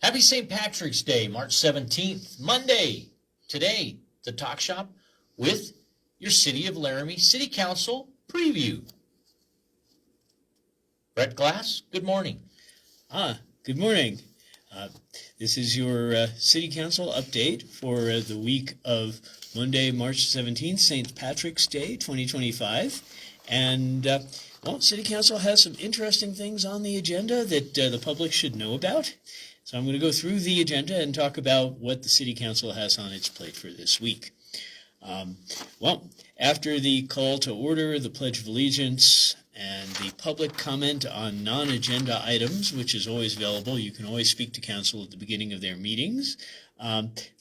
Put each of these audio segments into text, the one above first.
Happy St. Patrick's Day, March 17th, Monday. Today, the Talk Shop with your City of Laramie City Council preview. Brett Glass, good morning. Good morning. This is your City Council update for the week of Monday, March 17th, St. Patrick's Day 2025. And, City Council has some interesting things on the agenda that the public should know about. So I'm going to go through the agenda and talk about what the City Council has on its plate for this week. After the call to order, the Pledge of Allegiance, and the public comment on non-agenda items, which is always available. You can always speak to council at the beginning of their meetings.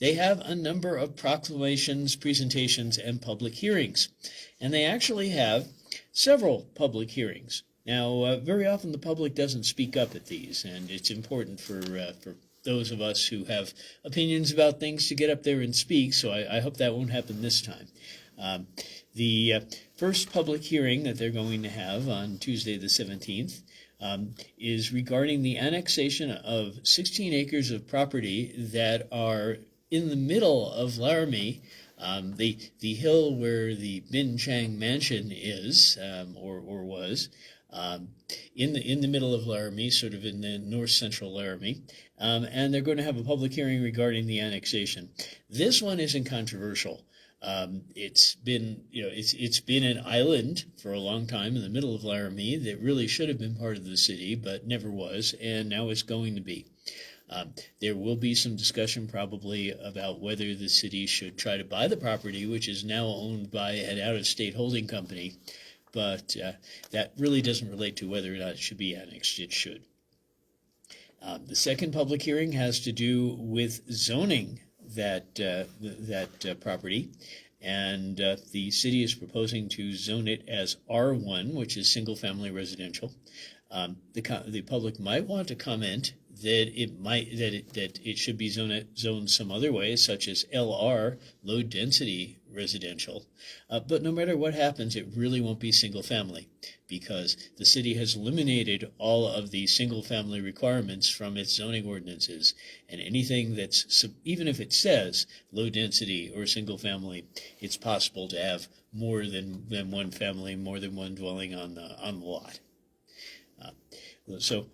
They have a number of proclamations, presentations, and public hearings. And they actually have several public hearings. Now, very often the public doesn't speak up at these, and it's important for those of us who have opinions about things to get up there and speak, so I hope that won't happen this time. The first public hearing that they're going to have on Tuesday the 17th is regarding the annexation of 16 acres of property that are in the middle of Laramie, the hill where the Bin Chang Mansion is, or was, in the middle of Laramie, sort of in the north central Laramie, and they're going to have a public hearing regarding the annexation. This one isn't controversial. It's been an island for a long time in the middle of Laramie that really should have been part of the city, but never was, and now it's going to be. There will be some discussion probably about whether the city should try to buy the property, which is now owned by an out-of-state holding company, but that really doesn't relate to whether or not it should be annexed. It should. The second public hearing has to do with zoning that property, and the city is proposing to zone it as R1, which is single-family residential. The public might want to comment that it should be zoned some other way, such as LR, low density residential. But no matter what happens, it really won't be single family, because the city has eliminated all of the single family requirements from its zoning ordinances, and anything that's, even if it says low density or single family, it's possible to have more than one family, more than one dwelling on the lot. So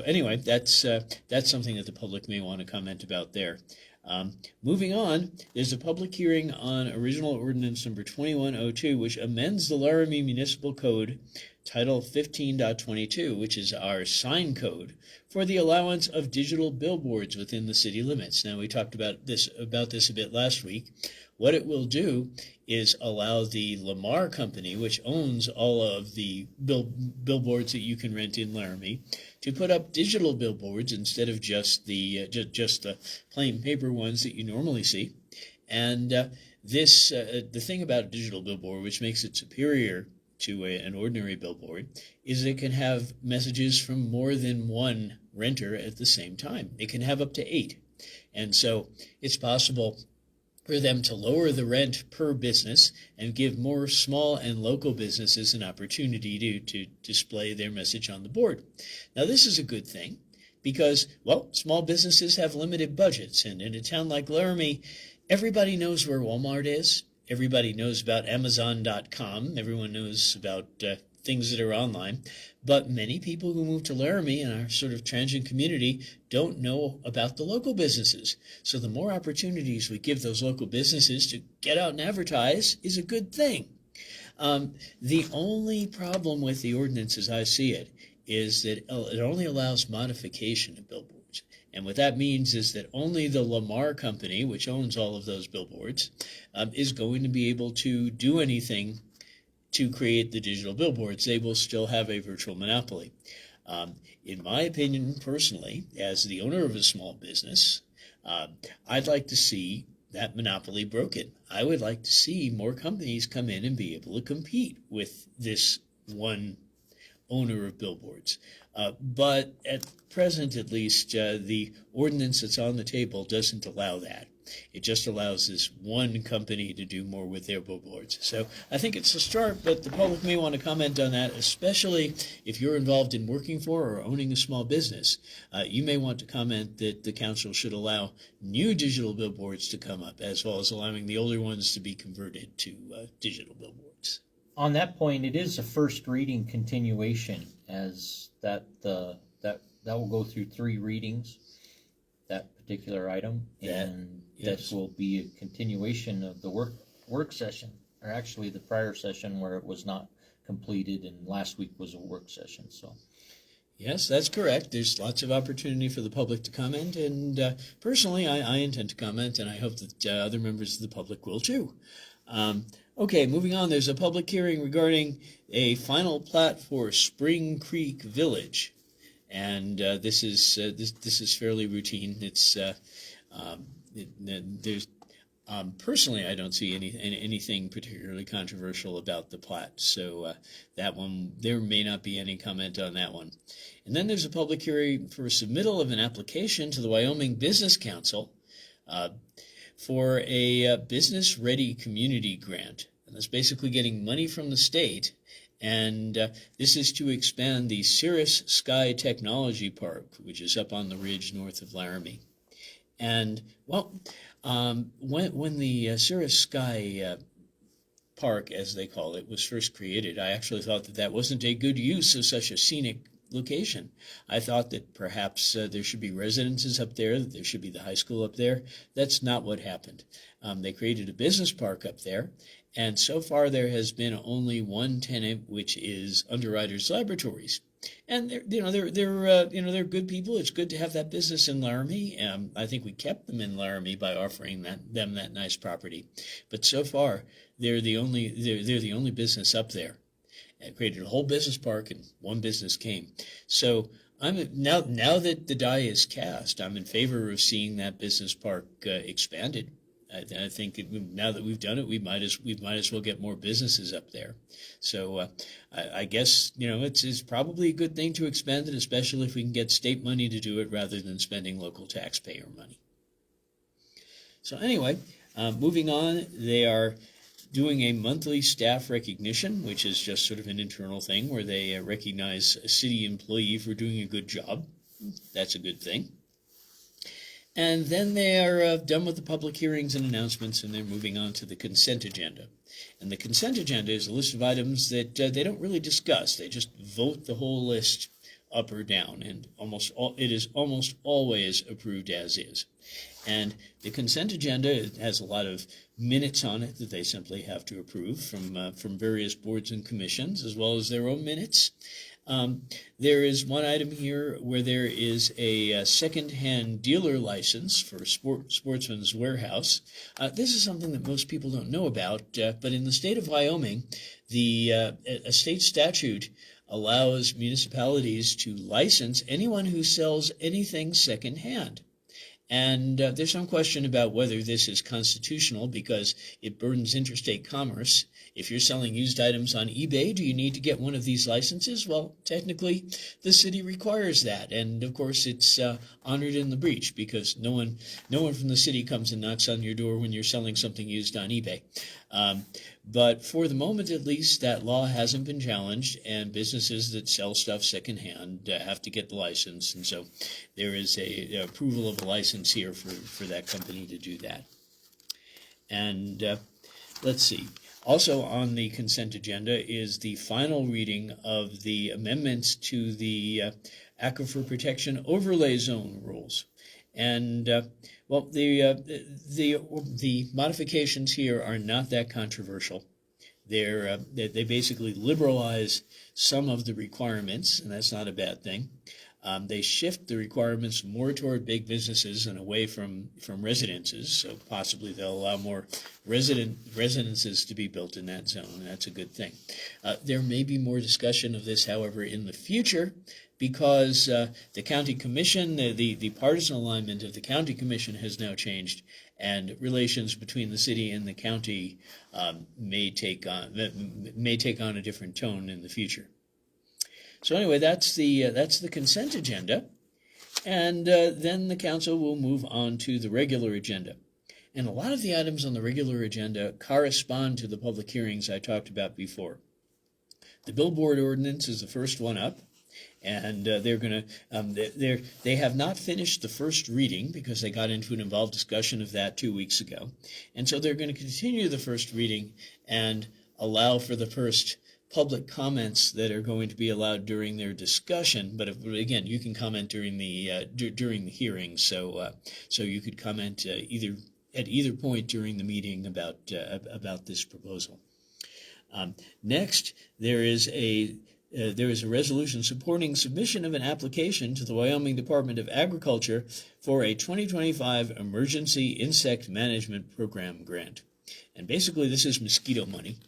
anyway, that's something that the public may want to comment about there. Moving on, there's a public hearing on original ordinance number 2102, which amends the Laramie Municipal Code, Title 15.22, which is our sign code, for the allowance of digital billboards within the city limits. Now, we talked about this a bit last week. What it will do is allow the Lamar Company, which owns all of the billboards that you can rent in Laramie, to put up digital billboards instead of just the plain paper ones that you normally see. And the thing about a digital billboard, which makes it superior to an ordinary billboard, is it can have messages from more than one renter at the same time. It can have up to 8. And so it's possible for them to lower the rent per business and give more small and local businesses an opportunity to display their message on the board. Now, this is a good thing because, small businesses have limited budgets, and in a town like Laramie, everybody knows where Walmart is. Everybody knows about Amazon.com. Everyone knows about things that are online. But many people who move to Laramie in our sort of transient community don't know about the local businesses. So the more opportunities we give those local businesses to get out and advertise is a good thing. The only problem with the ordinance as I see it is that it only allows modification of billboards. And what that means is that only the Lamar Company, which owns all of those billboards, is going to be able to do anything to create the digital billboards. They will still have a virtual monopoly. In my opinion, personally, as the owner of a small business, I'd like to see that monopoly broken. I would like to see more companies come in and be able to compete with this one owner of billboards. But at present, at least, the ordinance that's on the table doesn't allow that. It just allows this one company to do more with their billboards. So I think it's a start, but the public may want to comment on that, especially if you're involved in working for or owning a small business. You may want to comment that the council should allow new digital billboards to come up, as well as allowing the older ones to be converted to digital billboards. On that point, it is a first reading continuation, as that will go through 3 readings, that particular item, and yes. that will be a continuation of the work session, or actually the prior session where it was not completed, and last week was a work session. So yes, that's correct. There's lots of opportunity for the public to comment, and personally, I intend to comment, and I hope that other members of the public will too. Okay, moving on. There's a public hearing regarding a final plat for Spring Creek Village, and this is fairly routine. It's there's personally, I don't see anything particularly controversial about the plat, so that one, there may not be any comment on that one. And then there's a public hearing for submittal of an application to the Wyoming Business Council for a Business Ready Community Grant. And that's basically getting money from the state, and this is to expand the Cirrus Sky Technology Park, which is up on the ridge north of Laramie. And, well, when the Cirrus Sky Park, as they call it, was first created, I actually thought that wasn't a good use of such a scenic location. I thought that perhaps there should be residences up there, that there should be the high school up there. That's not what happened. They created a business park up there, and so far there has been only one tenant, which is Underwriters Laboratories. And they're good people. It's good to have that business in Laramie. I think we kept them in Laramie by offering them that nice property. But so far, they're the only business up there. And created a whole business park, and one business came. So now that the die is cast, I'm in favor of seeing that business park expanded. I think now that we've done it, we might as well get more businesses up there. So I guess it's probably a good thing to expand it, especially if we can get state money to do it rather than spending local taxpayer money. So anyway, moving on, they are doing a monthly staff recognition, which is just sort of an internal thing where they recognize a city employee for doing a good job. That's a good thing. And then they are done with the public hearings and announcements, and they're moving on to the consent agenda. And the consent agenda is a list of items that they don't really discuss. They just vote the whole list up or down, and it is almost always approved as is. And the consent agenda has a lot of minutes on it that they simply have to approve from various boards and commissions, as well as their own minutes. There is one item here where there is a second-hand dealer license for Sportsman's Warehouse. This is something that most people don't know about, but in the state of Wyoming, a state statute allows municipalities to license anyone who sells anything second-hand. And there's some question about whether this is constitutional because it burdens interstate commerce. If you're selling used items on eBay, do you need to get one of these licenses? Well, technically, the city requires that. And, of course, it's honored in the breach because no one from the city comes and knocks on your door when you're selling something used on eBay. But for the moment, at least, that law hasn't been challenged, and businesses that sell stuff secondhand have to get the license. And so there is a approval of a license here for that company to do that. And let's see. Also on the consent agenda is the final reading of the amendments to the Aquifer Protection Overlay Zone rules. And, well, the modifications here are not that controversial. They basically liberalize some of the requirements, and that's not a bad thing. They shift the requirements more toward big businesses and away from residences, so possibly they'll allow more residences to be built in that zone, and that's a good thing. There may be more discussion of this, however, in the future, because the county commission, the partisan alignment of the county commission has now changed, and relations between the city and the county may take on a different tone in the future. So anyway, that's the consent agenda, and then the council will move on to the regular agenda. And a lot of the items on the regular agenda correspond to the public hearings I talked about before. The billboard ordinance is the first one up. And they have not finished the first reading because they got into an involved discussion of that 2 weeks ago. And so they're going to continue the first reading and allow for the first public comments that are going to be allowed during their discussion. But again, you can comment during the hearing, so you could comment at either point during the meeting about this proposal. Next, there is a resolution supporting submission of an application to the Wyoming Department of Agriculture for a 2025 Emergency Insect Management Program grant. And basically, this is mosquito money.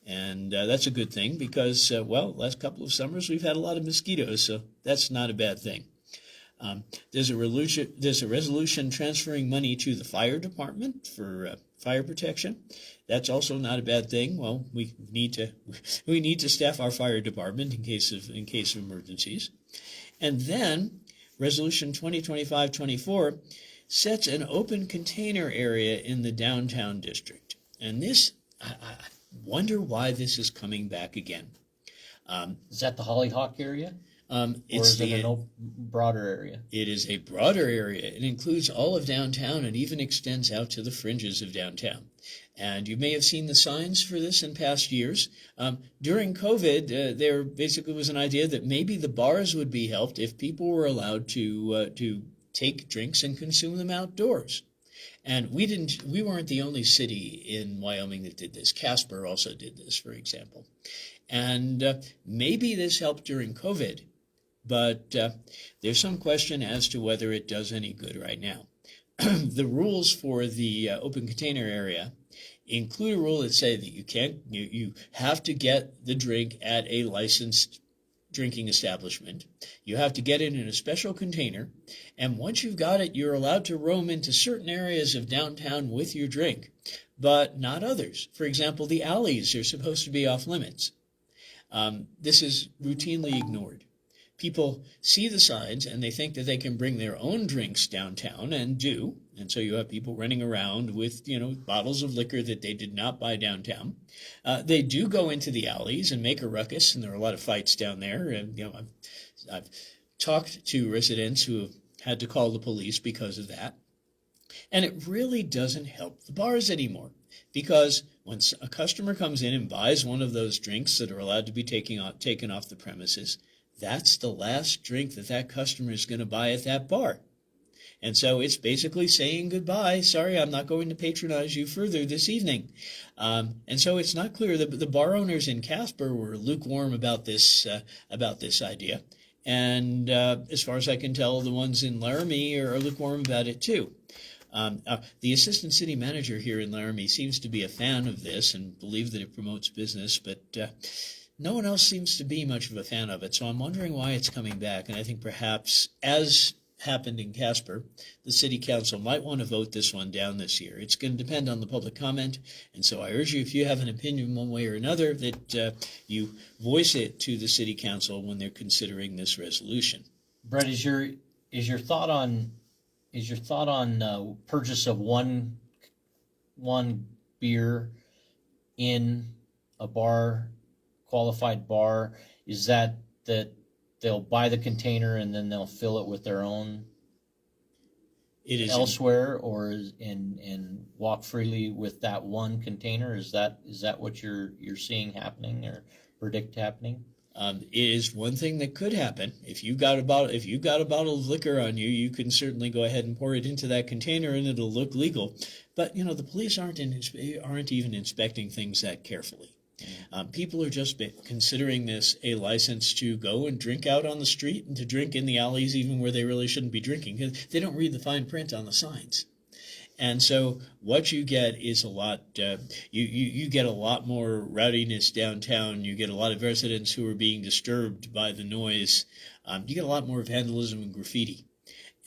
And that's a good thing because, last couple of summers we've had a lot of mosquitoes, so that's not a bad thing. There's a resolution transferring money to the fire department for fire protection. That's also not a bad thing. Well, we need to staff our fire department in case of emergencies. And then Resolution 2025-24 sets an open container area in the downtown district. And this, I wonder why this is coming back again. Is that the Hollyhock area? Or It's is it a broader area? It is a broader area. It includes all of downtown and even extends out to the fringes of downtown. And you may have seen the signs for this in past years. During COVID, there basically was an idea that maybe the bars would be helped if people were allowed to take drinks and consume them outdoors. And we weren't the only city in Wyoming that did this. Casper also did this, for example. And maybe this helped during COVID, but there's some question as to whether it does any good right now. The rules for the open container area include a rule that say that you have to get the drink at a licensed drinking establishment. You have to get it in a special container, and once you've got it, you're allowed to roam into certain areas of downtown with your drink, but not others. For example, the alleys are supposed to be off limits. This is routinely ignored. People see the signs and they think that they can bring their own drinks downtown and do. And so you have people running around with, bottles of liquor that they did not buy downtown. They do go into the alleys and make a ruckus, and there are a lot of fights down there. And, I've talked to residents who have had to call the police because of that. And it really doesn't help the bars anymore, because when a customer comes in and buys one of those drinks that are allowed to be taken off the premises, that's the last drink that customer is going to buy at that bar. And so it's basically saying goodbye. Sorry, I'm not going to patronize you further this evening. And so it's not clear that the bar owners in Casper were lukewarm about this idea. And as far as I can tell, the ones in Laramie are lukewarm about it too. The assistant city manager here in Laramie seems to be a fan of this and believe that it promotes business, but no one else seems to be much of a fan of it. So I'm wondering why it's coming back. And I think perhaps, as happened in Casper, the city council might want to vote this one down this year. It's going to depend on the public comment. And so I urge you, if you have an opinion one way or another, that you voice it to the city council when they're considering this resolution. Brett, is your thought on purchase of one beer in a bar, qualified bar, is that they'll buy the container and then they'll fill it with their own elsewhere, or and walk freely with that one container? Is that what you're seeing happening or predict happening? It is one thing that could happen. If you've got a bottle of liquor on you, you can certainly go ahead and pour it into that container and it'll look legal. But the police aren't even inspecting things that carefully. People are just considering this a license to go and drink out on the street and to drink in the alleys even where they really shouldn't be drinking, because they don't read the fine print on the signs. And so what you get is a lot, you get a lot more rowdiness downtown. You get a lot of residents who are being disturbed by the noise. You get a lot more vandalism and graffiti.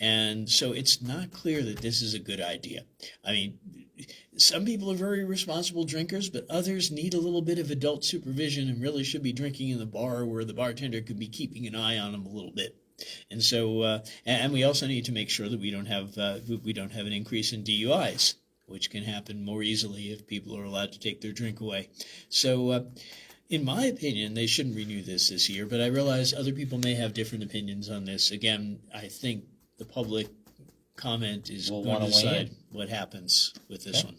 And so it's not clear that this is a good idea. I mean, some people are very responsible drinkers, but others need a little bit of adult supervision and really should be drinking in the bar where the bartender could be keeping an eye on them a little bit. And so, and we also need to make sure that we don't have an increase in DUIs which can happen more easily if people are allowed to take their drink away. So, in my opinion, they shouldn't renew this year, but I realize other people may have different opinions on this. Again, I think the public comment is We'll going to wanna weigh decide in. what happens with this Okay. one.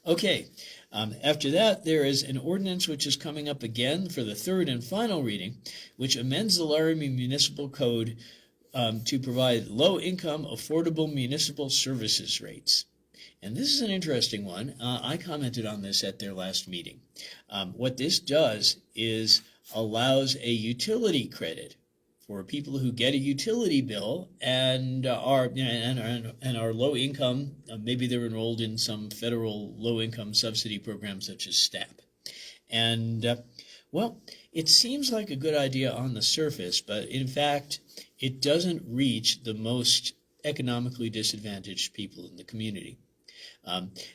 Okay, after that, there is an ordinance which is coming up again for the third and final reading, which amends the Laramie Municipal Code to provide low-income, affordable municipal services rates. And this is an interesting one. I commented on this at their last meeting. What this does is allows a utility credit for people who get a utility bill and are low income. Maybe they're enrolled in some federal low income subsidy program such as STAP. And well, it seems like a good idea on the surface, but in fact, it doesn't reach the most economically disadvantaged people in the community.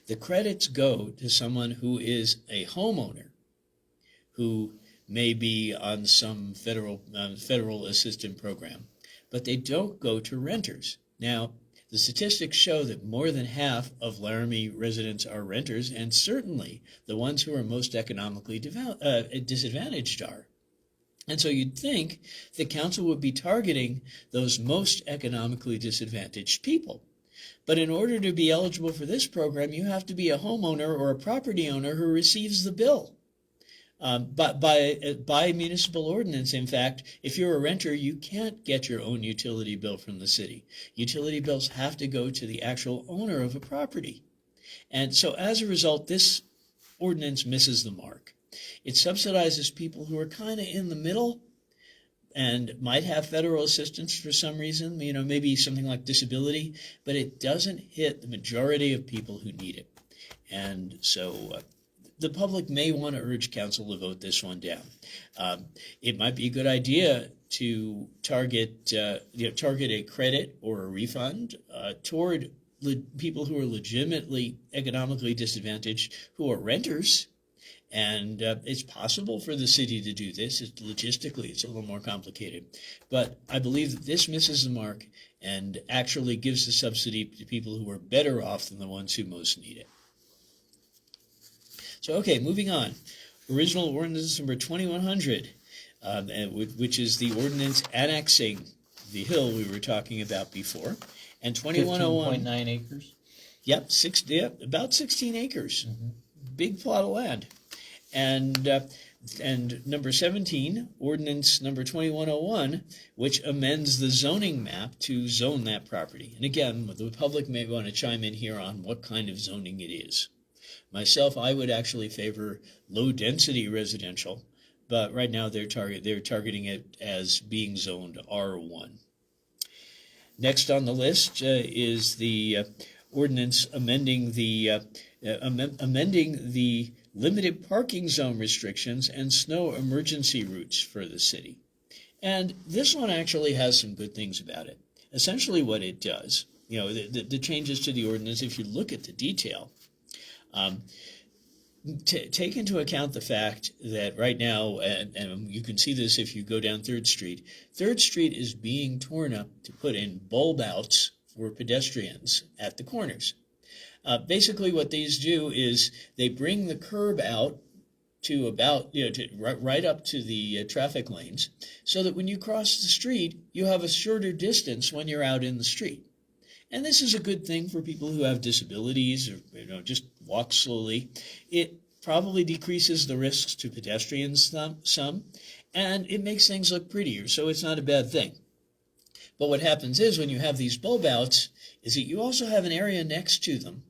The credits go to someone who is a homeowner who may be on some federal assistance program, but they don't go to renters. Now, the statistics show that more than half of Laramie residents are renters, and certainly the ones who are most economically disadvantaged are. And so you'd think the council would be targeting those most economically disadvantaged people. But in order to be eligible for this program, you have to be a homeowner or a property owner who receives the bill. But by municipal ordinance, in fact, if you're a renter, you can't get your own utility bill from the city. Utility bills have to go to the actual owner of a property. And so as a result, this ordinance misses the mark. It subsidizes people who are kind of in the middle and might have federal assistance for some reason, maybe something like disability, but it doesn't hit the majority of people who need it. And so the public may want to urge council to vote this one down. It might be a good idea to target a credit or a refund toward people who are legitimately economically disadvantaged, who are renters. And it's possible for the city to do this. Logistically, it's a little more complicated. But I believe that this misses the mark and actually gives the subsidy to people who are better off than the ones who most need it. So, okay, moving on. Original ordinance number 2100, which is the ordinance annexing the hill we were talking about before. And 2101. 15.9 acres. Yep, about 16 acres. Mm-hmm. Big plot of land. And number 17, ordinance number 2101, which amends the zoning map to zone that property. And again, the public may want to chime in here on what kind of zoning it is. Myself, I would actually favor low-density residential, but right now they're targeting it as being zoned R1. Next on the list is the ordinance amending the limited parking zone restrictions and snow emergency routes for the city. And this one actually has some good things about it. Essentially what it does, the changes to the ordinance, if you look at the detail, take into account the fact that right now, and you can see this if you go down 3rd Street, 3rd Street is being torn up to put in bulb outs for pedestrians at the corners. Basically what these do is they bring the curb out to about, right up to the traffic lanes, so that when you cross the street, you have a shorter distance when you're out in the street. And this is a good thing for people who have disabilities or just walk slowly. It probably decreases the risks to pedestrians some, and it makes things look prettier, so it's not a bad thing. But what happens is when you have these bulb outs is that you also have an area next to them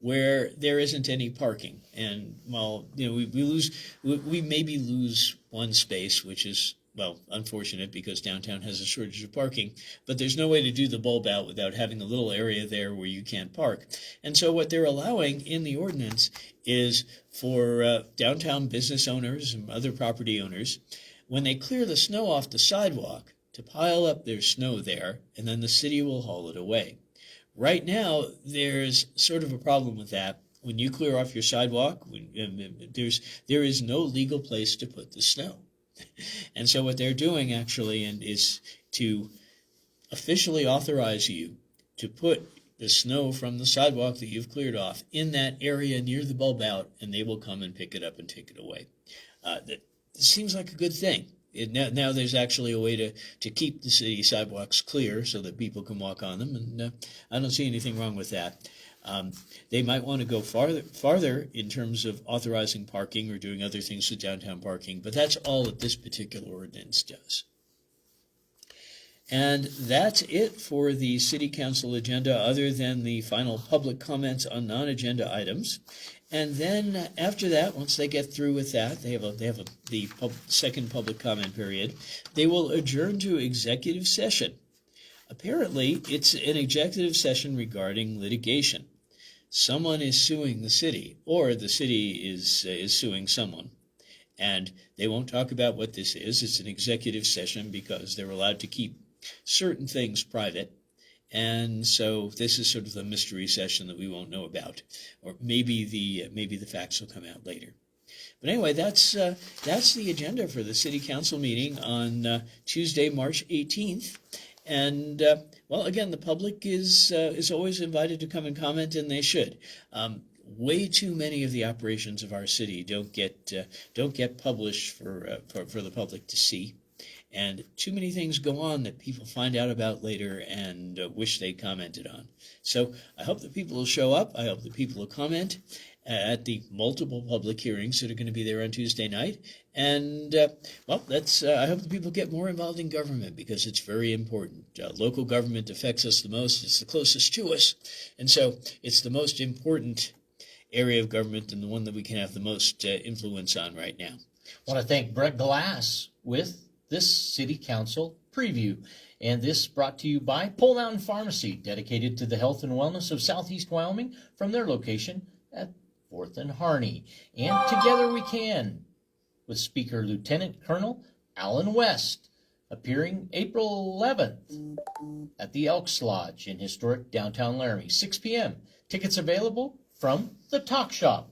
where there isn't any parking. And, well, we maybe lose one space, which is, well, unfortunate because downtown has a shortage of parking, but there's no way to do the bulb out without having a little area there where you can't park. And so what they're allowing in the ordinance is for downtown business owners and other property owners, when they clear the snow off the sidewalk, to pile up their snow there, and then the city will haul it away. Right now, there's sort of a problem with that. When you clear off your sidewalk, there is no legal place to put the snow. And so what they're doing actually is to officially authorize you to put the snow from the sidewalk that you've cleared off in that area near the bulb out, and they will come and pick it up and take it away. That seems like a good thing. Now there's actually a way to keep the city sidewalks clear so that people can walk on them, and I don't see anything wrong with that. They might want to go farther in terms of authorizing parking or doing other things with downtown parking, but that's all that this particular ordinance does. And that's it for the City Council agenda, other than the final public comments on non-agenda items. And then after that, once they get through with that, they have the second public comment period. They will adjourn to executive session. Apparently, it's an executive session regarding litigation. Someone is suing the city, or the city is suing someone. And they won't talk about what this is. It's an executive session because they're allowed to keep certain things private. And so this is sort of the mystery session that we won't know about, or maybe the facts will come out later. But anyway, that's the agenda for the City Council meeting on Tuesday, March 18th. And well, again, the public is always invited to come and comment, and they should. Way too many of the operations of our city don't get published for the public to see. And too many things go on that people find out about later and wish they commented on. So I hope that people will show up. I hope that people will comment at the multiple public hearings that are going to be there on Tuesday night. And, well, I hope that people get more involved in government because it's very important. Local government affects us the most. It's the closest to us. And so it's the most important area of government and the one that we can have the most influence on right now. I want to thank Brett Glass with this City Council preview. And this brought to you by Pole Mountain Pharmacy, dedicated to the health and wellness of Southeast Wyoming from their location at 4th and Harney. And Together We Can, with Speaker Lieutenant Colonel Alan West, appearing April 11th at the Elks Lodge in historic downtown Laramie, 6 p.m. Tickets available from the Talk Shop.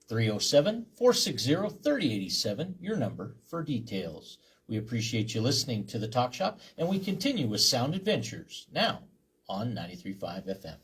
307-460-3087, your number for details. We appreciate you listening to the Talk Shop, and we continue with Sound Adventures, now on 93.5 FM.